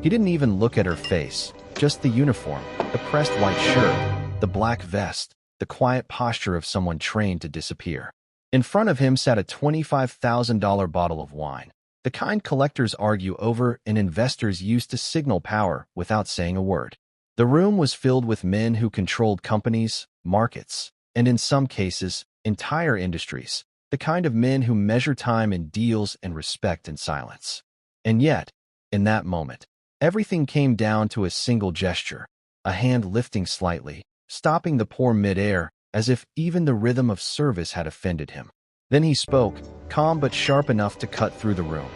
He didn't even look at her face, just the uniform, the pressed white shirt, the black vest, the quiet posture of someone trained to disappear. In front of him sat a $25,000 bottle of wine, the kind collectors argue over and investors use to signal power without saying a word. The room was filled with men who controlled companies, markets, and in some cases, entire industries, the kind of men who measure time in deals and respect in silence. And yet, in that moment, everything came down to a single gesture, a hand lifting slightly, stopping the pour mid-air, as if even the rhythm of service had offended him. Then he spoke, calm but sharp enough to cut through the room.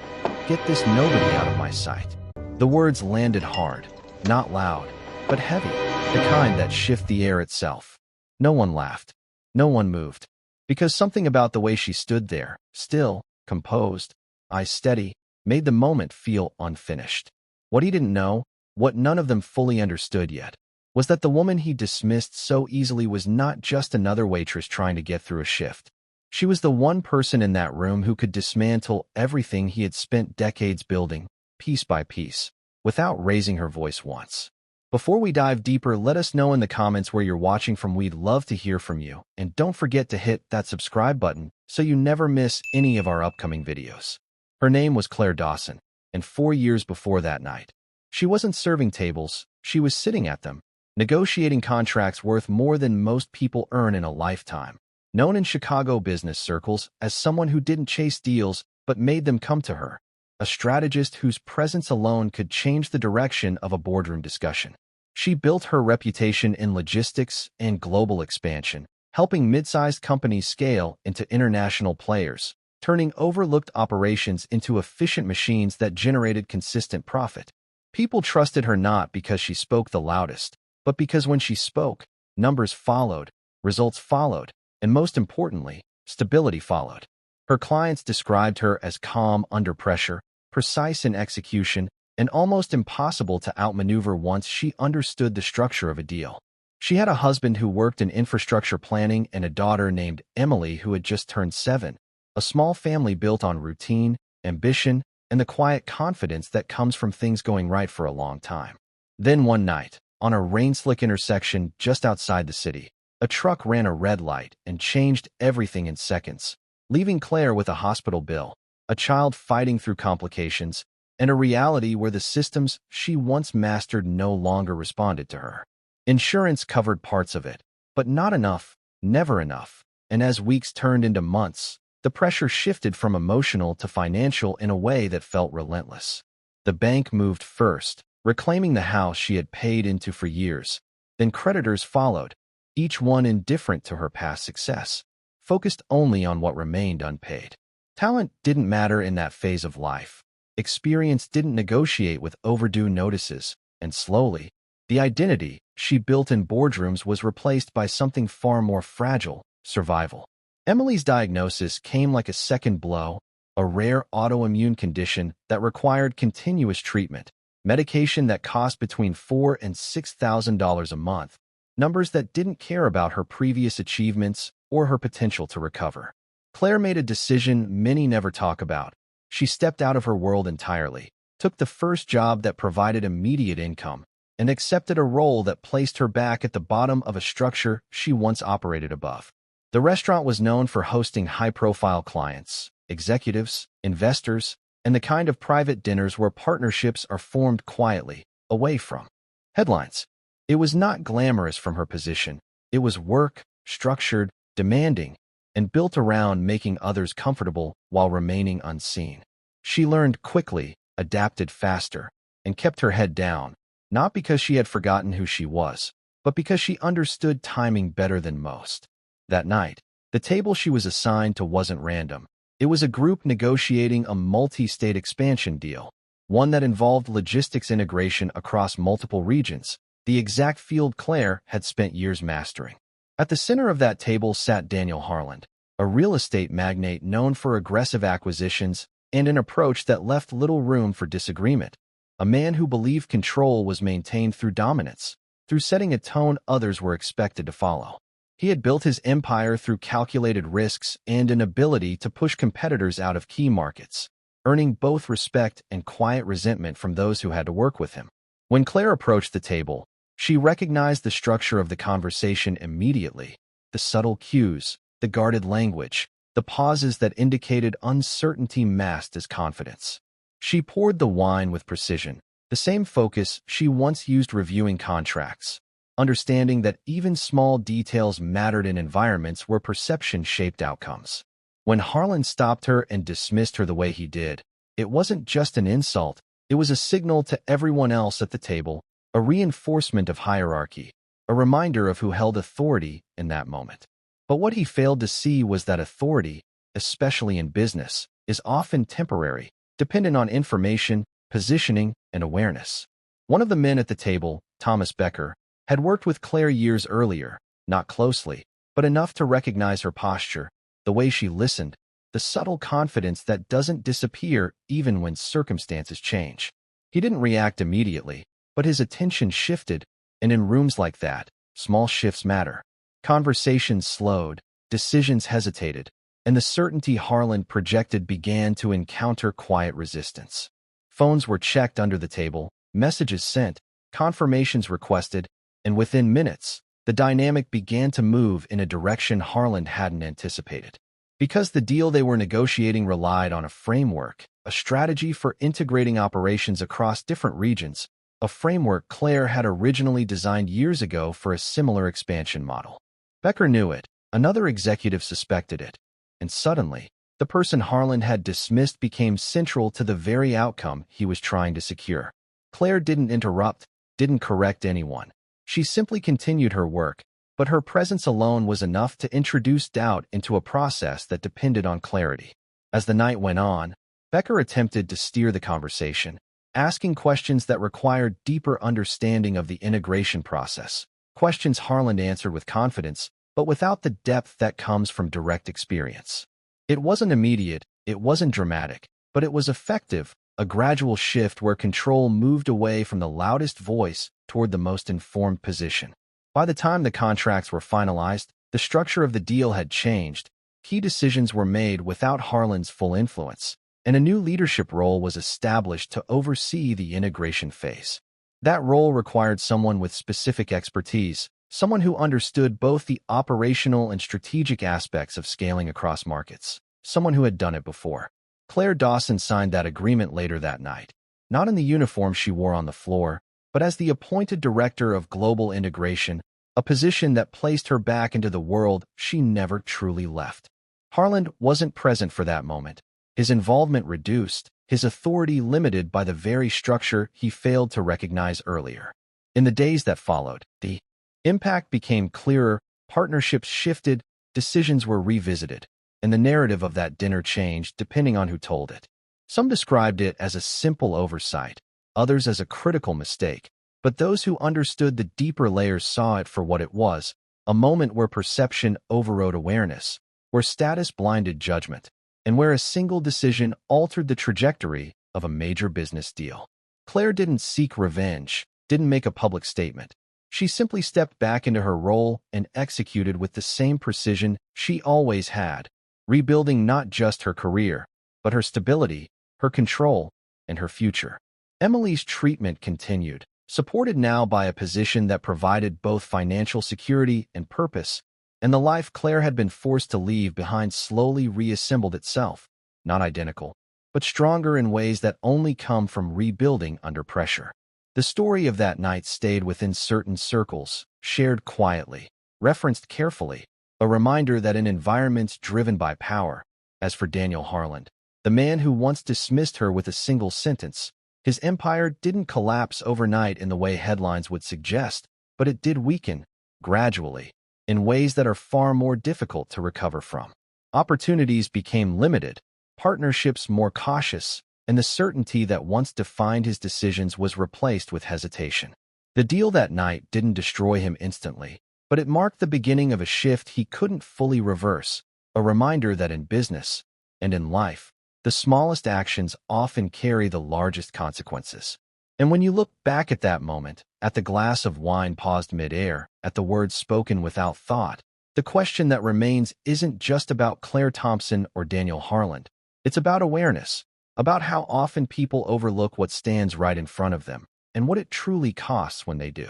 "Get this nobody out of my sight." The words landed hard, not loud, but heavy, the kind that shift the air itself. No one laughed. No one moved. Because something about the way she stood there, still, composed, eyes steady, made the moment feel unfinished. What he didn't know, what none of them fully understood yet, was that the woman he dismissed so easily was not just another waitress trying to get through a shift. She was the one person in that room who could dismantle everything he had spent decades building, piece by piece, without raising her voice once. Before we dive deeper, let us know in the comments where you're watching from. We'd love to hear from you, and don't forget to hit that subscribe button so you never miss any of our upcoming videos. Her name was Clare Thompson, and 4 years before that night, she wasn't serving tables, she was sitting at them, negotiating contracts worth more than most people earn in a lifetime. Known in Chicago business circles as someone who didn't chase deals but made them come to her, a strategist whose presence alone could change the direction of a boardroom discussion. She built her reputation in logistics and global expansion, helping mid-sized companies scale into international players, turning overlooked operations into efficient machines that generated consistent profit. People trusted her not because she spoke the loudest, but because when she spoke, numbers followed, results followed, and most importantly, stability followed. Her clients described her as calm under pressure, precise in execution, and almost impossible to outmaneuver once she understood the structure of a deal. She had a husband who worked in infrastructure planning and a daughter named Emily who had just turned 7, a small family built on routine, ambition, and the quiet confidence that comes from things going right for a long time. Then one night, on a rain-slick intersection just outside the city, a truck ran a red light and changed everything in seconds, leaving Claire with a hospital bill, a child fighting through complications, and a reality where the systems she once mastered no longer responded to her. Insurance covered parts of it, but not enough, never enough, and as weeks turned into months, the pressure shifted from emotional to financial in a way that felt relentless. The bank moved first, reclaiming the house she had paid into for years. Then creditors followed, each one indifferent to her past success, focused only on what remained unpaid. Talent didn't matter in that phase of life. Experience didn't negotiate with overdue notices, and slowly, the identity she built in boardrooms was replaced by something far more fragile: survival. Emily's diagnosis came like a second blow, a rare autoimmune condition that required continuous treatment, medication that cost between $4,000 and $6,000 a month, numbers that didn't care about her previous achievements or her potential to recover. Claire made a decision many never talk about. She stepped out of her world entirely, took the first job that provided immediate income, and accepted a role that placed her back at the bottom of a structure she once operated above. The restaurant was known for hosting high-profile clients, executives, investors, and the kind of private dinners where partnerships are formed quietly, away from headlines. It was not glamorous from her position. It was work, structured, demanding, and built around making others comfortable while remaining unseen. She learned quickly, adapted faster, and kept her head down, not because she had forgotten who she was, but because she understood timing better than most. That night, the table she was assigned to wasn't random. It was a group negotiating a multi-state expansion deal, one that involved logistics integration across multiple regions, the exact field Claire had spent years mastering. At the center of that table sat Daniel Harland, a real estate magnate known for aggressive acquisitions and an approach that left little room for disagreement, a man who believed control was maintained through dominance, through setting a tone others were expected to follow. He had built his empire through calculated risks and an ability to push competitors out of key markets. earning both respect and quiet resentment from those who had to work with him. When Claire approached the table, she recognized the structure of the conversation immediately. The subtle cues, the guarded language, the pauses that indicated uncertainty masked as confidence. She poured the wine with precision, the same focus she once used reviewing contracts, understanding that even small details mattered in environments where perception shaped outcomes. When Harland stopped her and dismissed her the way he did, it wasn't just an insult, it was a signal to everyone else at the table, a reinforcement of hierarchy, a reminder of who held authority in that moment. But what he failed to see was that authority, especially in business, is often temporary, dependent on information, positioning, and awareness. One of the men at the table, Thomas Becker, had worked with Claire years earlier, not closely, but enough to recognize her posture, the way she listened, the subtle confidence that doesn't disappear even when circumstances change. He didn't react immediately, but his attention shifted, and in rooms like that, small shifts matter. Conversations slowed, decisions hesitated, and the certainty Harland projected began to encounter quiet resistance. Phones were checked under the table, messages sent, confirmations requested, and within minutes, the dynamic began to move in a direction Harland hadn't anticipated. Because the deal they were negotiating relied on a framework, a strategy for integrating operations across different regions, a framework Claire had originally designed years ago for a similar expansion model. Becker knew it, another executive suspected it, and suddenly, the person Harland had dismissed became central to the very outcome he was trying to secure. Claire didn't interrupt, didn't correct anyone. She simply continued her work, but her presence alone was enough to introduce doubt into a process that depended on clarity. As the night went on, Becker attempted to steer the conversation, asking questions that required deeper understanding of the integration process, questions Harland answered with confidence, but without the depth that comes from direct experience. It wasn't immediate, it wasn't dramatic, but it was effective, a gradual shift where control moved away from the loudest voice toward the most informed position. By the time the contracts were finalized, the structure of the deal had changed, key decisions were made without Harland's full influence, and a new leadership role was established to oversee the integration phase. That role required someone with specific expertise, someone who understood both the operational and strategic aspects of scaling across markets, someone who had done it before. Claire Dawson signed that agreement later that night, not in the uniform she wore on the floor, but as the appointed director of global integration, a position that placed her back into the world she never truly left. Harland wasn't present for that moment, his involvement reduced, his authority limited by the very structure he failed to recognize earlier. In the days that followed, the impact became clearer, partnerships shifted, decisions were revisited, and the narrative of that dinner changed depending on who told it. Some described it as a simple oversight, others as a critical mistake, but those who understood the deeper layers saw it for what it was, a moment where perception overrode awareness, where status blinded judgment, and where a single decision altered the trajectory of a major business deal. Claire didn't seek revenge, didn't make a public statement. She simply stepped back into her role and executed with the same precision she always had, rebuilding not just her career, but her stability, her control, and her future. Emily's treatment continued, supported now by a position that provided both financial security and purpose, and the life Claire had been forced to leave behind slowly reassembled itself, not identical, but stronger in ways that only come from rebuilding under pressure. The story of that night stayed within certain circles, shared quietly, referenced carefully, a reminder that in environments driven by power, as for Daniel Harland, the man who once dismissed her with a single sentence, his empire didn't collapse overnight in the way headlines would suggest, but it did weaken, gradually, in ways that are far more difficult to recover from. Opportunities became limited, partnerships more cautious, and the certainty that once defined his decisions was replaced with hesitation. The deal that night didn't destroy him instantly, but it marked the beginning of a shift he couldn't fully reverse, a reminder that in business, and in life, the smallest actions often carry the largest consequences. And when you look back at that moment, at the glass of wine paused mid-air, at the words spoken without thought, the question that remains isn't just about Clare Thompson or Daniel Harland. It's about awareness, about how often people overlook what stands right in front of them and what it truly costs when they do.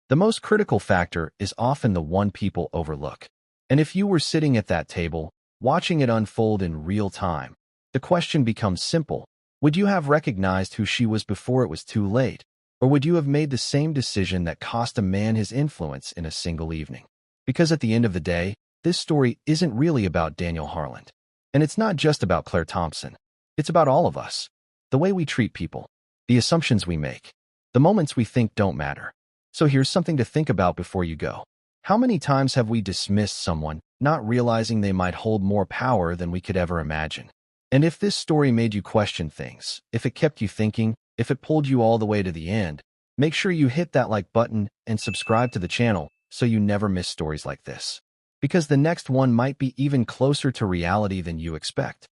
The most critical factor is often the one people overlook. And if you were sitting at that table, watching it unfold in real time, the question becomes simple. Would you have recognized who she was before it was too late? Or would you have made the same decision that cost a man his influence in a single evening? Because at the end of the day, this story isn't really about Daniel Harland. And it's not just about Clare Thompson. It's about all of us. The way we treat people. The assumptions we make. The moments we think don't matter. So here's something to think about before you go. How many times have we dismissed someone, not realizing they might hold more power than we could ever imagine? And if this story made you question things, if it kept you thinking, if it pulled you all the way to the end, make sure you hit that like button and subscribe to the channel so you never miss stories like this. Because the next one might be even closer to reality than you expect.